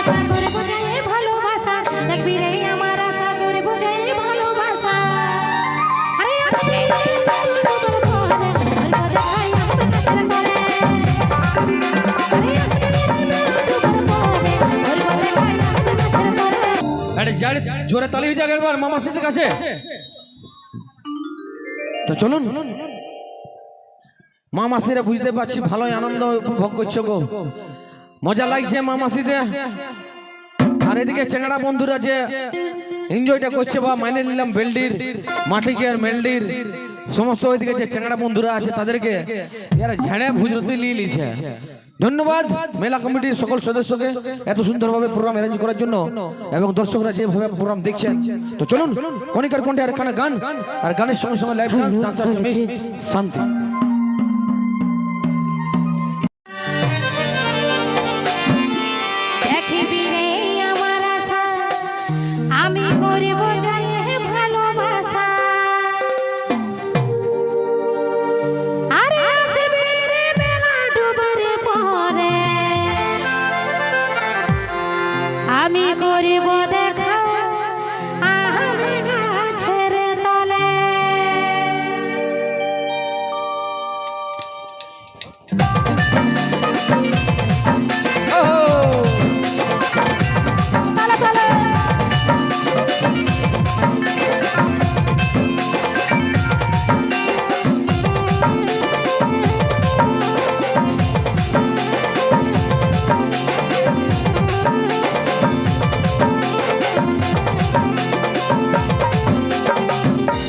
আশা করে বোঝায় ভালোবাসা দেখবি রে আমার আশা করে বোঝায় ভালোবাসা আরে আসবি রে তোর পরে ওই পরে খাই আমার কাছে করে আরে আসবি রে তোর পরে ওই পরে খাই আমার কাছে করে আরে যারে জোরে তালি হয়ে যাক একবার মামা সিদের কাছে তো চলুন মা মাসিরা বুঝতে পারছি ভালোই আনন্দ উপভোগ করছো গো মজা লাগছে মা মাসিতে আর এদিকে চেঙ্গাড়া বন্ধুরা যে এনজয়টা করছে বা মাইনে নিলাম বেলডির মাটিকের মেলডির সমস্ত ওইদিকে যে চেঙ্গাড়া বন্ধুরা আছে তাদেরকে এরা ঝেড়ে ভুজরতে নিয়ে নিয়েছে ধন্যবাদ মেলা কমিটির সকল সদস্যকে এত সুন্দরভাবে প্রোগ্রাম অ্যারেঞ্জ করার জন্য এবং দর্শকরা যেভাবে প্রোগ্রাম দেখছেন তো চলুন কণিকার কণ্ঠে আর এখানে গান আর গানের সঙ্গে সঙ্গে লাইভ ডান্স আছে শান্তি দেখবি রে আমার আশা আমি করে বোঝাই ভালোবাসা আরে আসবি রে বেলা ডুবার পরে আমি করিব দেখা আমি গাছের তলে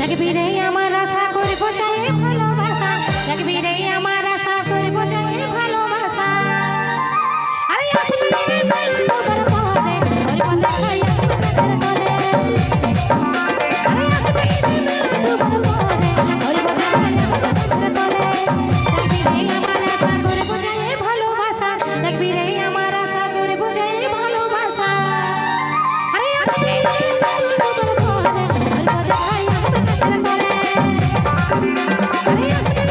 দেখবি রে আমার আশা করব চাই ভালোবাসা দেখবি রে আমার আশা করব চাই ভালোবাসা আরে আসবি রে তোর পরে ওই পরে খাই আমার কাছে করে আরে আসবি রে তোর পরে ওই পরে খাই আমার কাছে করে দেখবি রে আমার আশা করব চাই ভালোবাসা দেখবি রে আমার আশা করব চাই ভালোবাসা আরে আসবি রে তোর পরে ওই পরে খাই আমার কাছে করে আরে আসবি